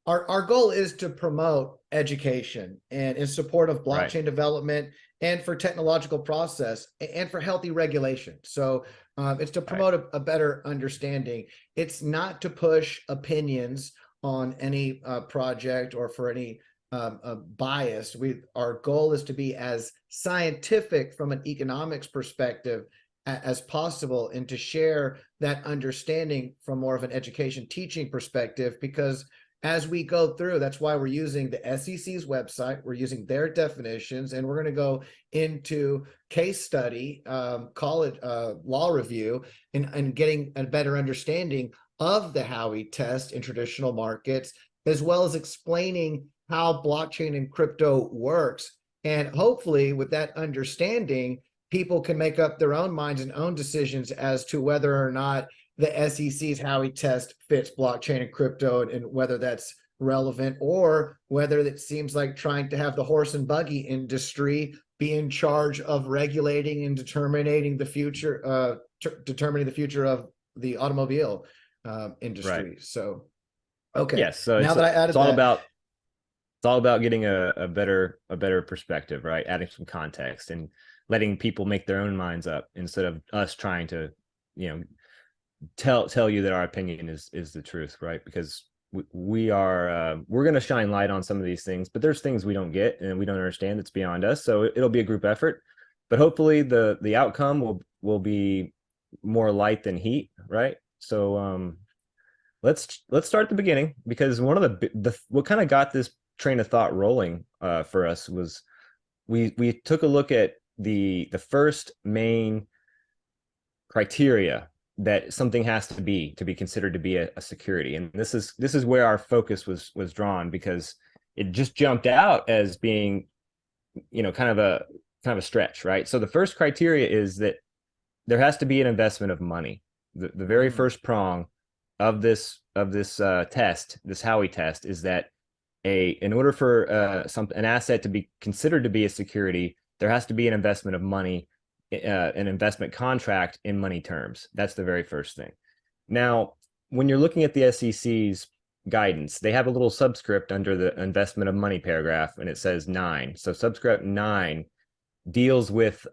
our goal is to promote education and in support of Right. blockchain development and for technological process and for healthy regulation. So it's to Right. promote a better understanding. It's not to push opinions on any project or for any bias. Our goal is to be as scientific from an economics perspective as possible and to share that understanding from more of an education teaching perspective, because as we go through, that's why we're using the SEC's website, we're using their definitions, and we're going to go into case study, college law review, and getting a better understanding of the Howey test in traditional markets, as well as explaining how blockchain and crypto works. And hopefully with that understanding, people can make up their own minds and own decisions as to whether or not the SEC's Howey test fits blockchain and crypto, and whether that's relevant, or whether it seems like trying to have the horse and buggy industry be in charge of regulating and determining the future of the automobile Right. industry. So, okay, Yes. So now that I it's added all that, about getting a better perspective, right? Adding some context and letting people make their own minds up instead of us trying to, you know, tell you that our opinion is the truth, right? Because we're going to shine light on some of these things, but there's things we don't get and we don't understand that's beyond us. So it'll be a group effort, but hopefully the outcome will be more light than heat, right? So let's start at the beginning, because one of the what kind of got this train of thought rolling for us was we took a look at the first main criteria that something has to be considered to be a security, and this is where our focus was drawn, because it just jumped out as being, you know, kind of a stretch, right? So the first criteria is that there has to be an investment of money. The very first prong of this test, this Howey test, is that in order for an asset to be considered to be a security, there has to be an investment of money, an investment contract in money terms. That's the very first thing. Now, when you're looking at the SEC's guidance, they have a little subscript under the investment of money paragraph, and it says 9. So subscript 9 deals with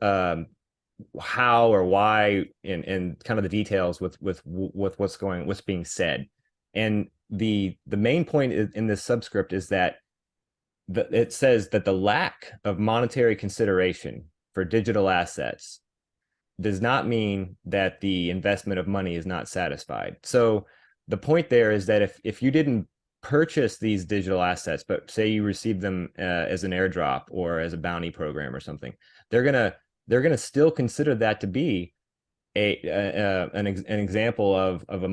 how or why and kind of the details with what's being said. And the main point in this subscript is that it says that the lack of monetary consideration for digital assets does not mean that the investment of money is not satisfied. So the point there is that if you didn't purchase these digital assets, but say you received them as an airdrop or as a bounty program or something, they're gonna still consider that to be an example of an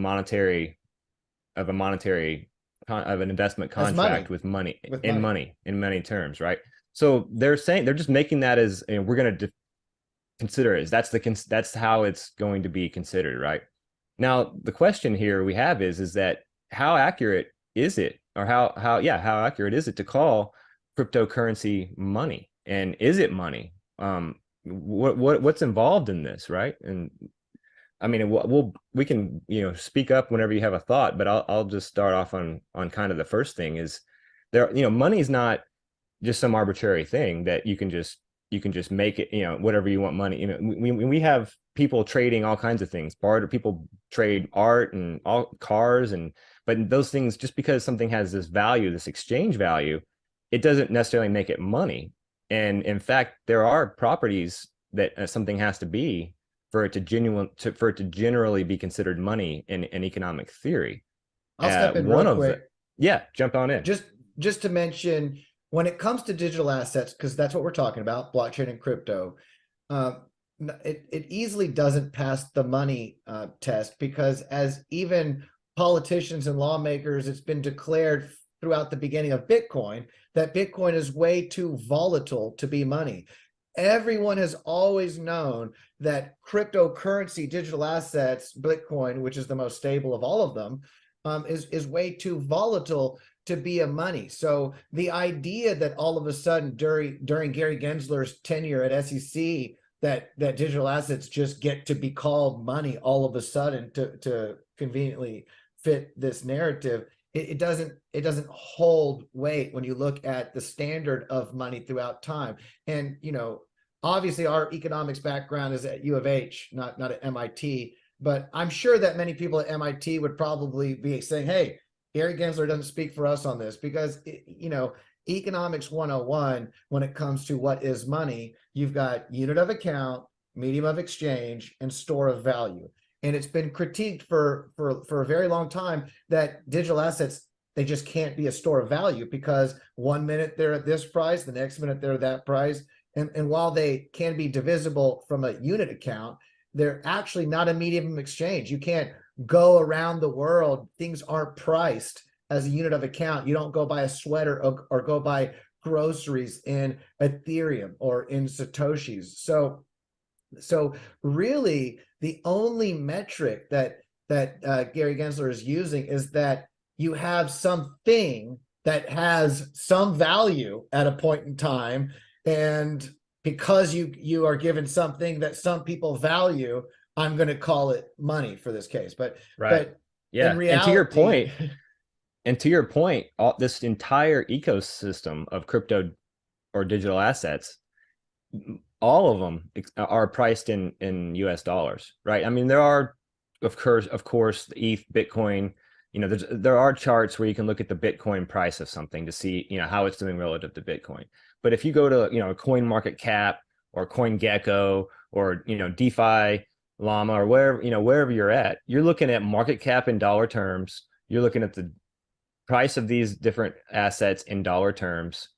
investment contract with money, in money terms, right? So they're just making that as, you know, we're going to consider it as that's how it's going to be considered, right? Now the question here we have is that how accurate is it, or how accurate is it to call cryptocurrency money, and is it money? What's involved in this, right? And I mean, we can, you know, speak up whenever you have a thought, but I'll just start off on kind of the first thing is there, you know, money is not just some arbitrary thing that you can just make it, you know, whatever you want money. You know, we have people trading all kinds of things. People trade art and all cars, but those things, just because something has this value, this exchange value, it doesn't necessarily make it money. And in fact, there are properties that something has to be for it to generally be considered money in economic theory. I'll step in One real of quick. Yeah, jump on in. Just to mention, when it comes to digital assets, because that's what we're talking about, blockchain and crypto, it easily doesn't pass the money test, because as even politicians and lawmakers, it's been declared throughout the beginning of Bitcoin that Bitcoin is way too volatile to be money. Everyone has always known that cryptocurrency, digital assets, Bitcoin, which is the most stable of all of them, is way too volatile to be a money. So the idea that all of a sudden during Gary Gensler's tenure at SEC, that digital assets just get to be called money all of a sudden to conveniently fit this narrative it doesn't hold weight when you look at the standard of money throughout time. And obviously our economics background is at U of H, not at MIT, but I'm sure that many people at MIT would probably be saying, hey, Gary Gensler doesn't speak for us on this, because economics 101, when it comes to what is money, you've got unit of account, medium of exchange, and store of value. And it's been critiqued for a very long time that digital assets, they just can't be a store of value, because 1 minute they're at this price, the next minute they're that price. And while they can be divisible from a unit account, they're actually not a medium of exchange. You can't go around the world. Things aren't priced as a unit of account. You don't go buy a sweater or go buy groceries in Ethereum or in Satoshis. So really, the only metric that Gary Gensler is using is that you have something that has some value at a point in time, and because you are given something that some people value, I'm going to call it money for this case. But yeah, in reality, and to your point, this entire ecosystem of crypto or digital assets, all of them are priced in US dollars, right? I mean, there are, of course, the ETH, Bitcoin. There are charts where you can look at the Bitcoin price of something to see, how it's doing relative to Bitcoin. But if you go to, a Coin Market Cap or CoinGecko or, DeFi Llama or wherever you're at, you're looking at market cap in dollar terms. You're looking at the price of these different assets in dollar terms.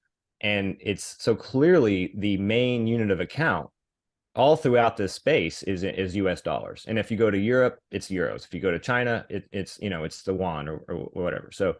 And it's so clearly the main unit of account all throughout this space is US dollars. And if you go to Europe, it's euros. If you go to China, it's the yuan or whatever. So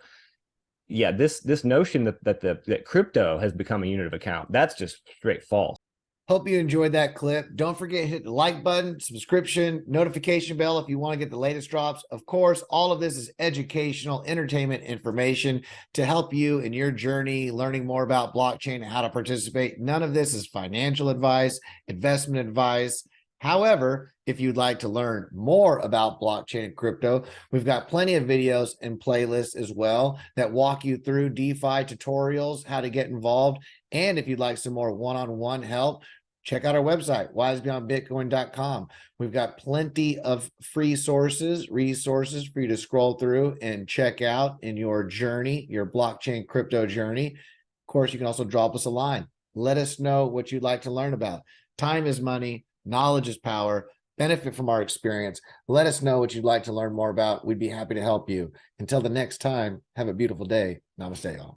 yeah, this notion that crypto has become a unit of account, that's just straight false. Hope you enjoyed that clip. Don't forget to hit the like button, subscription, notification bell if you want to get the latest drops. Of course, all of this is educational, entertainment information to help you in your journey, learning more about blockchain and how to participate. None of this is financial advice, investment advice. However, if you'd like to learn more about blockchain and crypto, we've got plenty of videos and playlists as well that walk you through DeFi tutorials, how to get involved. And if you'd like some more one-on-one help, check out our website, wisebeyondbitcoin.com. We've got plenty of free resources for you to scroll through and check out in your journey, your blockchain crypto journey. Of course, you can also drop us a line. Let us know what you'd like to learn about. Time is money. Knowledge is power. Benefit from our experience. Let us know what you'd like to learn more about. We'd be happy to help you. Until the next time, have a beautiful day. Namaste, y'all.